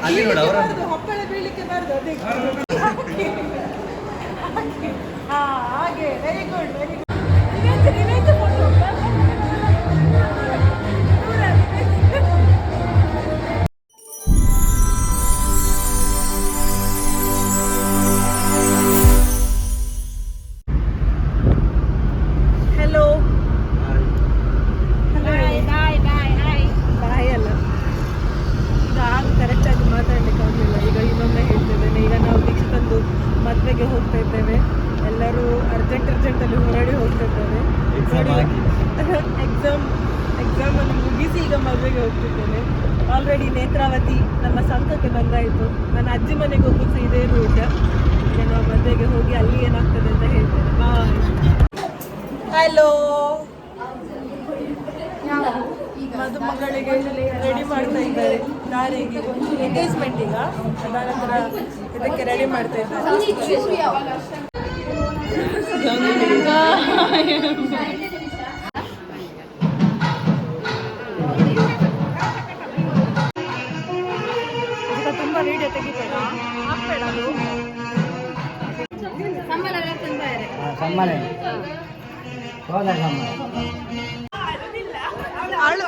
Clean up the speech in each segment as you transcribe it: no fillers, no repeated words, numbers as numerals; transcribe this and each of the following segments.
ಅಲ್ಲಿ ನೋಡು ಅವರ ಹೊಕ್ಕಳ ಬೀಳಲಿಕ್ಕೆ ಬಾರ್ದು ಅದೇ ಹಾಗೆ very good very good photo ಮದುವೆಗೆ ಹೋಗ್ತಾ ಇದ್ದೇವೆ. ಎಲ್ಲರೂ ಅರ್ಜೆಂಟಲ್ಲಿ ಹೊರಡಿ ಹೋಗ್ತಾ ಇದ್ದೇವೆ. ಎಕ್ಸಾಮನ್ನು ಮುಗಿಸಿ ಈಗ ಮದುವೆಗೆ ಹೋಗ್ತಿದ್ದೇನೆ. ಆಲ್ರೆಡಿ ನೇತ್ರಾವತಿ ನಮ್ಮ ಸಂಘಕ್ಕೆ ಬಂದಾಯಿತು. ನನ್ನ ಅಜ್ಜಿ ಮನೆಗೆ ಹೋಗೋದು ಇದೇ ರೂಟ್. ಈಗ ನಾವು ಮದುವೆಗೆ ಹೋಗಿ ಅಲ್ಲಿ ಏನಾಗ್ತದೆ ಅಂತ ಹೇಳ್ತೇನೆ. ಬಾಯ್. ಹಲೋ, ಮದುಮಗಳಿಗೆ ರೆಡಿ ಮಾಡ್ತಾ ಇದ್ದಾರೆ ದಾರಿಗೆ. ಎಂಗೇಜ್ಮೆಂಟ್ ಈಗ ಅದಾದ ನಂತರ ಇದಕ್ಕೆ ರೆಡಿ ಮಾಡ್ತಾ ಇದ್ದಾರೆ. ತುಂಬಾ ವಿಡಿಯೋ ತೆಗಿಬೇಡ, ಹಾಕ್ಬೇಡ ಅದು.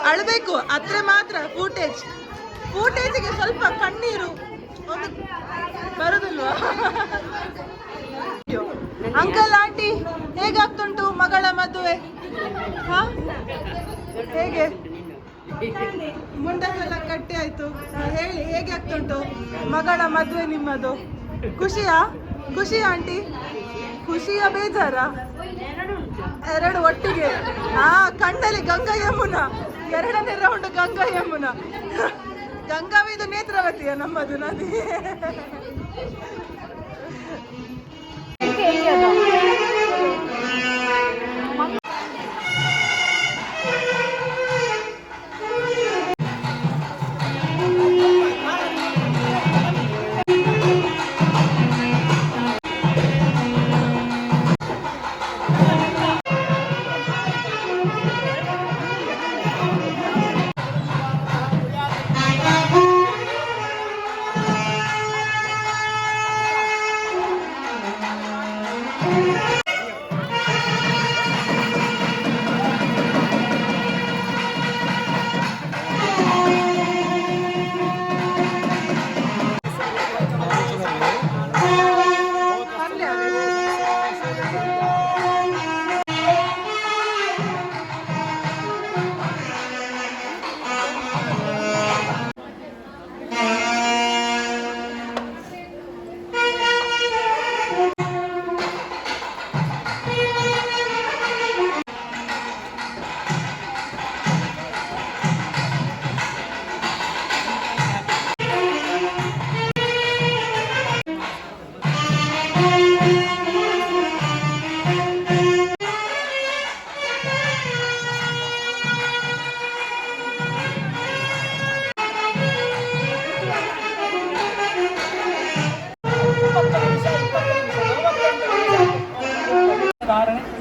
ಅಳಬೇಕು ಅತ್ರ ಮಾತ್ರ. ಫೂಟೇಜಿಗೆ ಸ್ವಲ್ಪ ಕಣ್ಣೀರು ಒಂದು ಬರುದಿಲ್ವಾ? ಅಂಕಲ್ ಆಂಟಿ ಹೇಗಾಗ್ತುಂಟು ಮಗಳ ಮದುವೆ? ಹೇಗೆ ಮುಂಡಕ್ಕೆಲ್ಲ ಕಟ್ಟಿ ಆಯ್ತು, ಹೇಳಿ ಹೇಗೆ ಆಗ್ತುಂಟು ಮಗಳ ಮದುವೆ ನಿಮ್ಮದು? ಖುಷಿಯಾ ಆಂಟಿ? ಖುಷಿಯ ಬೇಜಾರ? ಎರಡು ಒಟ್ಟಿಗೆ. ಕಣ್ಣಲ್ಲಿ ಗಂಗಾ ಯಮುನಾ, ಎರಡನೇ ರೌಂಡ್ ಗಂಗಾ ಯಮುನಾ. ಗಂಗಾವಿದು ನೇತ್ರಾವತಿಯ ನಮ್ಮದು ನದಿ.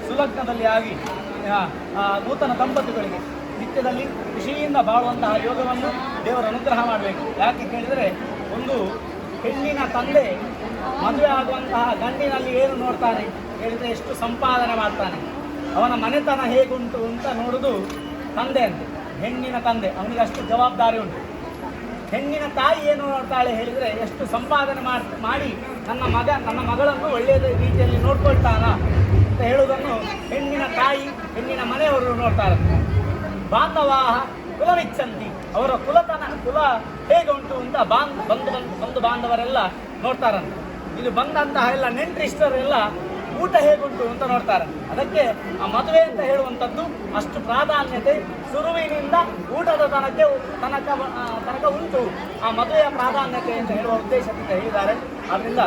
ಸುಲಗ್ನದಲ್ಲಿ ಆಗಿ ನೂತನ ದಂಪತಿಗಳಿಗೆ ನಿತ್ಯದಲ್ಲಿ ಖುಷಿಯಿಂದ ಬಾಳುವಂತಹ ಯೋಗವನ್ನು ದೇವರು ಅನುಗ್ರಹ ಮಾಡಬೇಕು. ಯಾಕೆ ಕೇಳಿದರೆ, ಒಂದು ಹೆಣ್ಣಿನ ತಂದೆ ಮದುವೆ ಆಗುವಂತಹ ಗಂಡಿನಲ್ಲಿ ಏನು ನೋಡ್ತಾನೆ ಹೇಳಿದರೆ ಎಷ್ಟು ಸಂಪಾದನೆ ಮಾಡ್ತಾನೆ, ಅವನ ಮನೆತನ ಹೇಗುಂಟು ಅಂತ ನೋಡುವುದು ತಂದೆ ಅಂತೆ. ಹೆಣ್ಣಿನ ತಂದೆ ಅವನಿಗೆ ಅಷ್ಟು ಜವಾಬ್ದಾರಿ ಉಂಟು. ಹೆಣ್ಣಿನ ತಾಯಿ ಏನು ನೋಡ್ತಾಳೆ ಹೇಳಿದರೆ, ಎಷ್ಟು ಸಂಪಾದನೆ ಮಾಡಿ ನನ್ನ ಮಗಳನ್ನು ಒಳ್ಳೆಯ ರೀತಿಯಲ್ಲಿ ನೋಡ್ಕೊಳ್ತಾನ ಅಂತ ಹೇಳುವುದನ್ನು ಹೆಣ್ಣಿನ ತಾಯಿ, ಹೆಣ್ಣಿನ ಮನೆಯವರು ನೋಡ್ತಾರೆ. ಬಾಂಧವಾಹ ಕುಲವಿಚ್ಛಂತಿ, ಅವರ ಕುಲ ಹೇಗೆ ಉಂಟು ಅಂತ ಬಂಧು ಬಾಂಧವರೆಲ್ಲ ನೋಡ್ತಾರಂತೆ. ಇಲ್ಲಿ ಬಂದಂತಹ ಎಲ್ಲ ನೆಂಟರಿಷ್ಟರೆಲ್ಲ ಊಟ ಹೇಗುಂಟು ಅಂತ ನೋಡ್ತಾರೆ. ಅದಕ್ಕೆ ಆ ಮದುವೆ ಅಂತ ಹೇಳುವಂಥದ್ದು ಅಷ್ಟು ಪ್ರಾಧಾನ್ಯತೆ ಶುರುವಿನಿಂದ ಊಟದ ತನಕ ಉಂಟು. ಆ ಮದುವೆಯ ಪ್ರಾಧಾನ್ಯತೆ ಅಂತ ಹೇಳುವ ಉದ್ದೇಶದಿಂದ ಹೇಳಿದ್ದಾರೆ. ಆದ್ದರಿಂದ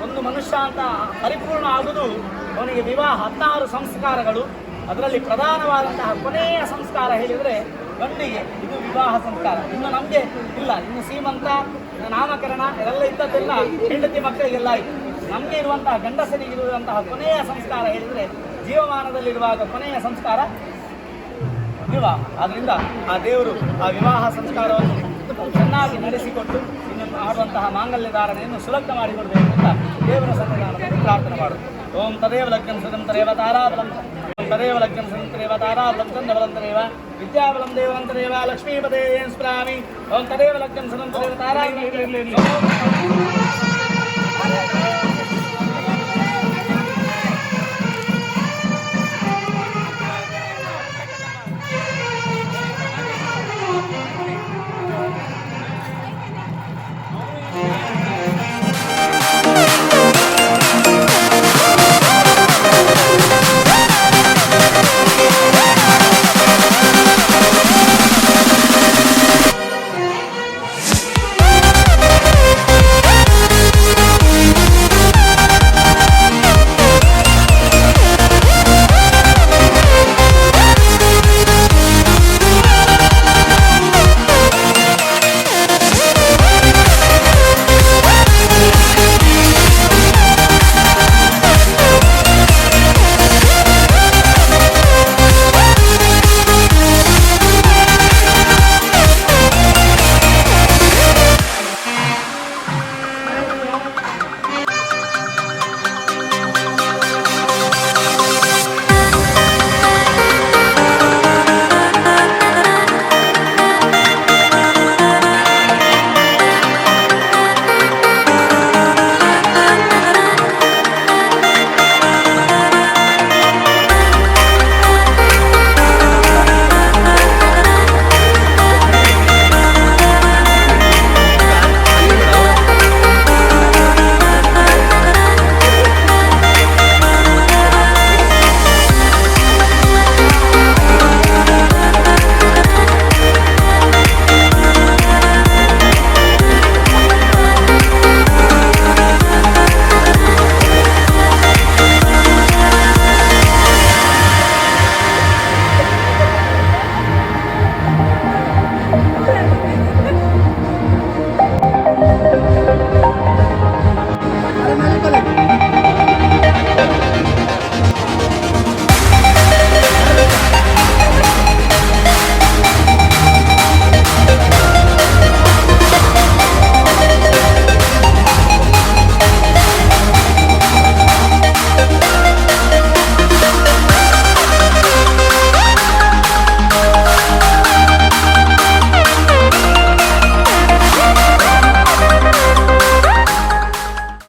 ಒಂದು ಮನುಷ್ಯ ಅಂತ ಪರಿಪೂರ್ಣ ಆಗುವುದು ಅವನಿಗೆ ವಿವಾಹ 16 ಸಂಸ್ಕಾರಗಳು. ಅದರಲ್ಲಿ ಪ್ರಧಾನವಾದಂತಹ ಕೊನೆಯ ಸಂಸ್ಕಾರ ಹೇಳಿದರೆ ಗಂಡಿಗೆ ಇದು ವಿವಾಹ ಸಂಸ್ಕಾರ. ಇನ್ನು ನಮಗೆ ಇಲ್ಲ, ಇನ್ನು ಸೀಮಂತ, ನಾಮಕರಣ ಇದೆಲ್ಲ ಇದ್ದದ್ದೆಲ್ಲ ಹೆಂಡತಿ ಮಕ್ಕಳಿಗೆಲ್ಲ ಆಯಿತು. ನಮಗೆ ಇರುವಂತಹ ಗಂಡಸರಿಗೆ ಇರುವಂತಹ ಕೊನೆಯ ಸಂಸ್ಕಾರ ಹೇಳಿದರೆ ಜೀವಮಾನದಲ್ಲಿರುವಾಗ ಕೊನೆಯ ಸಂಸ್ಕಾರ ವಿವಾಹ. ಆದ್ದರಿಂದ ಆ ದೇವರು ಆ ವಿವಾಹ ಸಂಸ್ಕಾರವನ್ನು ಚೆನ್ನಾಗಿ ನಡೆಸಿಕೊಟ್ಟು ಇನ್ನು ಮಾಡುವಂತಹ ಮಾಂಗಲ್ಯ ಧಾರಣೆಯನ್ನು ಸುಲಗ್ನ ಮಾಡಿಕೊಡಬೇಕು ಅಂತ ದೇವರ ಸನ್ನಿಧಾನದಲ್ಲಿ ಪ್ರಾರ್ಥನೆ ಮಾಡುದು. ಓಂ ತದೇವ ಲಗ್ನಂ ಸುಧಂ ತರೇವ ತಾರಾಬಲಂ ತದೇವ ಲಗ್ನಂ ಸುಧಂ ತರೇವ ತಾರಾಬಲಂ ಚಂದ್ರಬಲಂ ತರೇವ ವಿದ್ಯಾಬಲಂ ದೇವಂ ತರೇವ ಲಕ್ಷ್ಮೀಪದೇ ಸ್ಮರಾಮಿ. ಓಂ ತದೇವ ಲಗ್ನಂ ಸುಧಂ ತರೇವ ತಾರಾಬಲಂ